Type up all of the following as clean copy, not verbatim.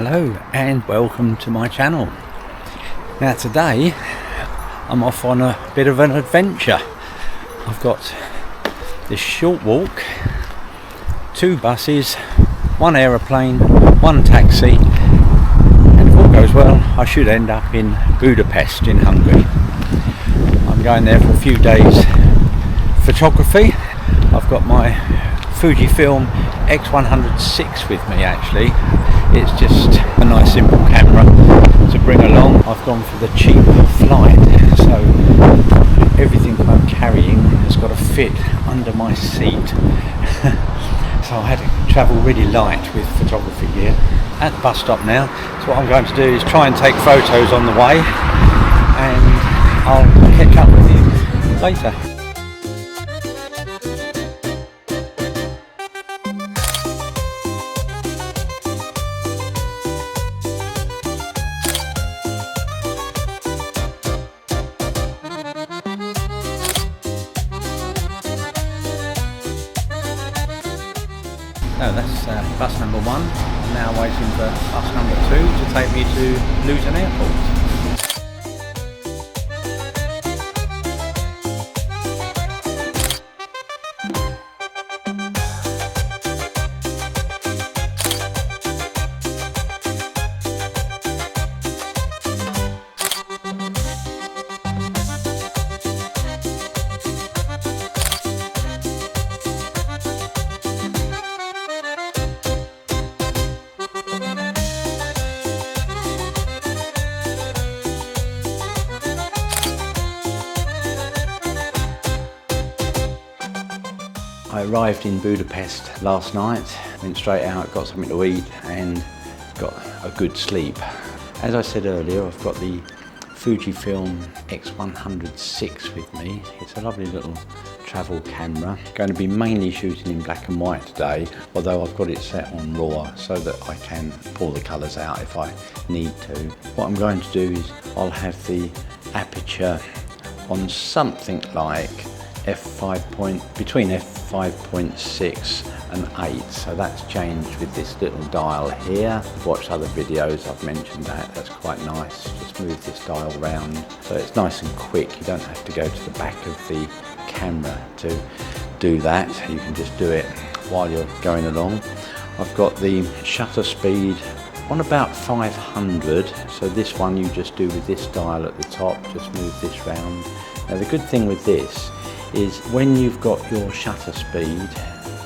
Hello and welcome to my channel. Now today I'm off on a bit of an adventure. I've got this short walk, 2 buses, 1 aeroplane, 1 taxi, and if all goes well I should end up in Budapest in Hungary. I'm going there for a few days photography. I've got my Fujifilm x100vi with me actually. It's just a nice simple camera to bring along. I've gone for the cheap flight, so everything I'm carrying has got to fit under my seat. So I had to travel really light with photography gear. At the bus stop now, so what I'm going to do is try and take photos on the way, and I'll catch up with you later. So that's bus number 1. I'm now waiting for bus number 2 to take me to Luton Airport. I arrived in Budapest last night, went straight out, got something to eat and got a good sleep. As I said earlier, I've got the Fujifilm x100vi with me. It's a lovely little travel camera. Going to be mainly shooting in black and white today, although I've got it set on RAW so that I can pull the colours out if I need to. What I'm going to do is I'll have the aperture on something like between f5.6 and 8, so that's changed with this little dial here. I've watched other videos, I've mentioned that's quite nice. Just move this dial round so it's nice and quick. You don't have to go to the back of the camera to do that, you can just do it while you're going along. I've got the shutter speed on about 500, so this one you just do with this dial at the top, just move this round. Now the good thing with this is when you've got your shutter speed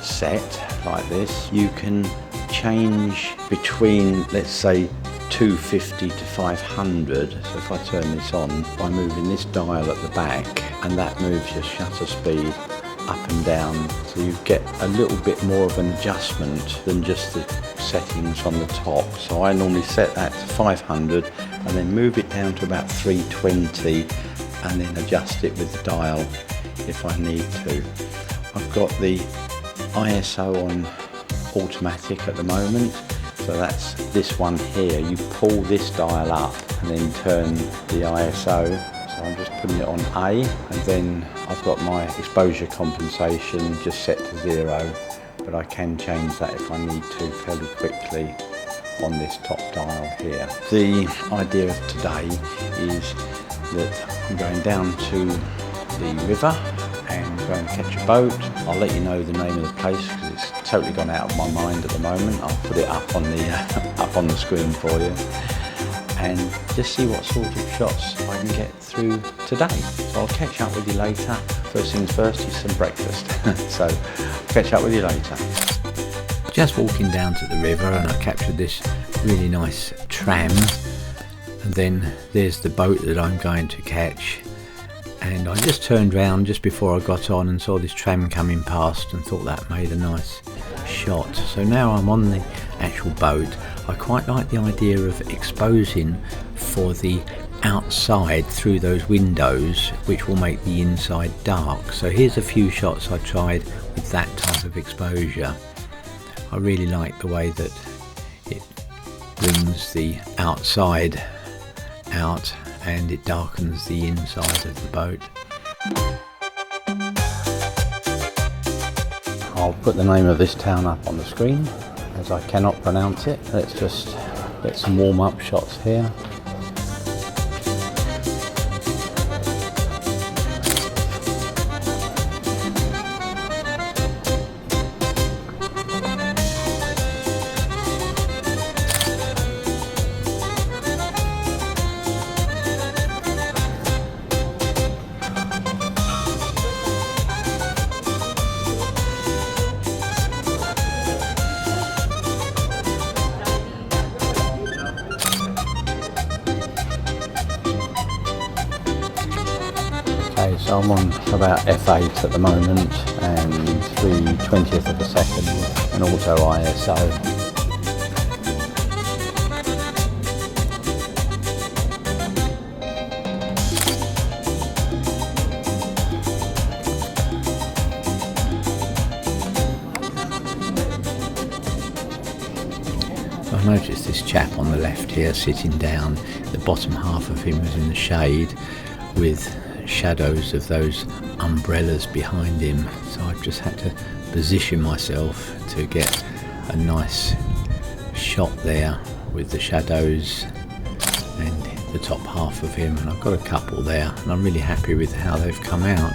set like this, you can change between, let's say, 250 to 500. So if I turn this on by moving this dial at the back, and that moves your shutter speed up and down, so you get a little bit more of an adjustment than just the settings on the top. So I normally set that to 500 and then move it down to about 320 and then adjust it with the dial if I need to. I've got the ISO on automatic at the moment, so that's this one here. You pull this dial up and then turn the ISO, so I'm just putting it on A, and then I've got my exposure compensation just set to 0, but I can change that if I need to fairly quickly on this top dial here. The idea of today is that I'm going down to the river and go and catch a boat. I'll let you know the name of the place because it's totally gone out of my mind at the moment. I'll put it up on the up on the screen for you and just see what sort of shots I can get through today. So I'll catch up with you later. First things first is some breakfast. So I'll catch up with you later. Just walking down to the river and I captured this really nice tram, and then there's the boat that I'm going to catch. And I just turned round just before I got on and saw this tram coming past and thought that made a nice shot. So now I'm on the actual boat. I quite like the idea of exposing for the outside through those windows, which will make the inside dark. So here's a few shots I tried with that type of exposure. I really like the way that it brings the outside out and it darkens the inside of the boat. I'll put the name of this town up on the screen as I cannot pronounce it. Let's just Get some warm-up shots here. Okay, so I'm on about f8 at the moment, and 3/20th of a second with an auto ISO. I've noticed this chap on the left here sitting down. The bottom half of him was in the shade with shadows of those umbrellas behind him, so I've just had to position myself to get a nice shot there with the shadows and the top half of him, and I've got a couple there and I'm really happy with how they've come out.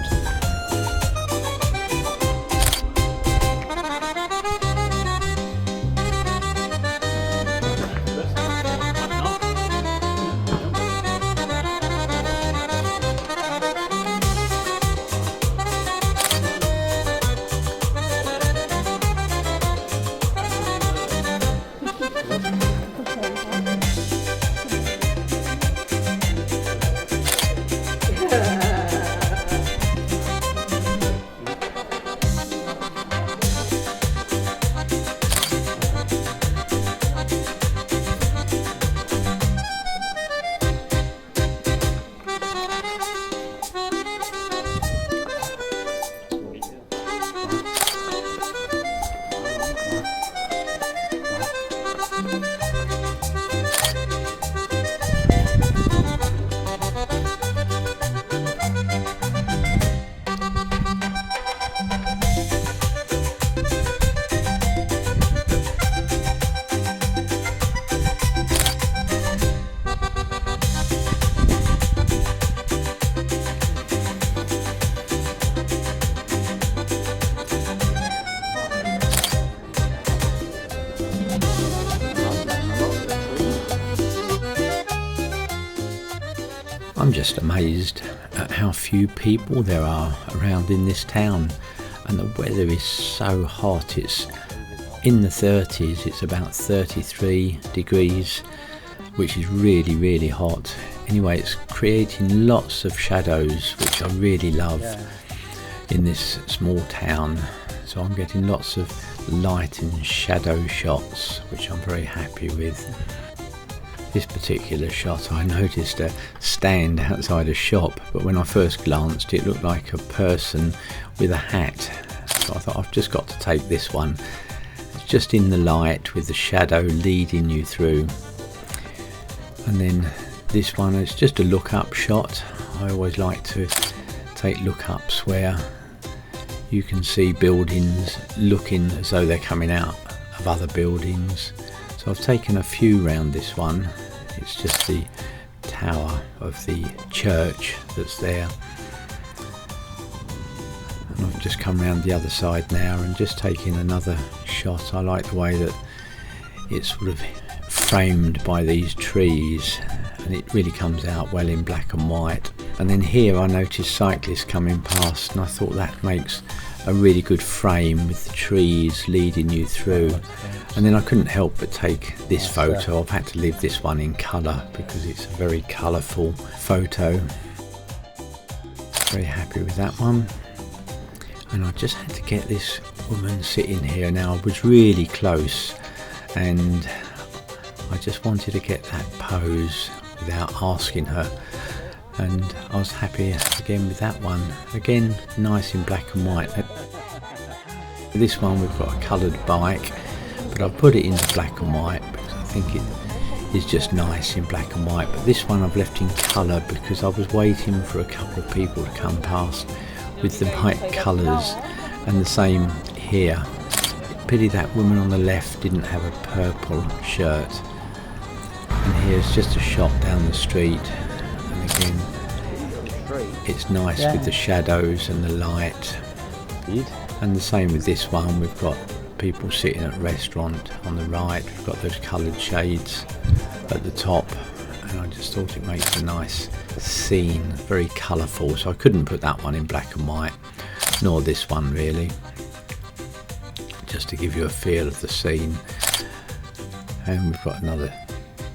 I'm just amazed at how few people there are around in this town, and the weather is so hot. It's in the 30s, it's about 33 degrees, which is really hot. Anyway, it's creating lots of shadows, which I really love in this small town. So I'm getting lots of light and shadow shots, which I'm very happy with. This particular shot, I noticed a stand outside a shop, but when I first glanced it looked like a person with a hat. So I thought, I've just got to take this one. It's just in the light with the shadow leading you through. And then this one is just a look-up shot. I always like to take look-ups where you can see buildings looking as though they're coming out of other buildings. So I've taken a few round this one. It's just the tower of the church that's there. And I've just come round the other side now and just taking another shot. I like the way that it's sort of framed by these trees, and it really comes out well in black and white. And then here I noticed cyclists coming past, and I thought that makes a really good frame with the trees leading you through. And then I couldn't help but take this photo. I've had to leave this one in colour because it's a very colourful photo. Very happy with that one. And I just had to get this woman sitting here. Now I was really close and I just wanted to get that pose without asking her. And I was happy again with that one. Again, nice in black and white. This one we've got a coloured bike, but I've put it into black and white because I think it is just nice in black and white. But this one I've left in colour because I was waiting for a couple of people to come past with the right colours, and the same here. Pity that woman on the left didn't have a purple shirt. And here's just a shot down the street, and again it's nice with the shadows and the light. And the same with this one, we've got people sitting at a restaurant on the right, we've got those coloured shades at the top, and I just thought it makes a nice scene, very colourful, so I couldn't put that one in black and white, nor this one really, just to give you a feel of the scene. And we've got another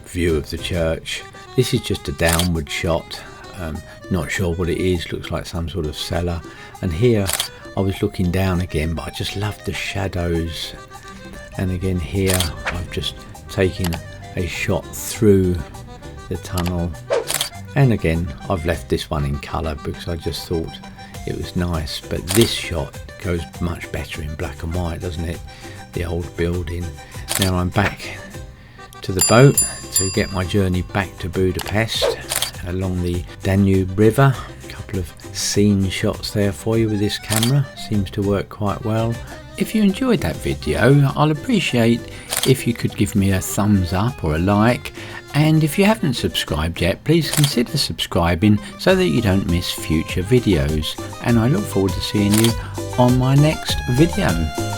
view of the church. This is just a downward shot, not sure what it is, looks like some sort of cellar. And here I was looking down again, but I just love the shadows. And again here I've just taken a shot through the tunnel, and again I've left this one in colour because I just thought it was nice, but this shot goes much better in black and white, doesn't it? The old building. Now I'm back to the boat to get my journey back to Budapest along the Danube River. A couple of scene shots there for you with this camera, seems to work quite well. If you enjoyed that video, I'll appreciate if you could give me a thumbs up or a like, and if you haven't subscribed yet, please consider subscribing so that you don't miss future videos, and I look forward to seeing you on my next video.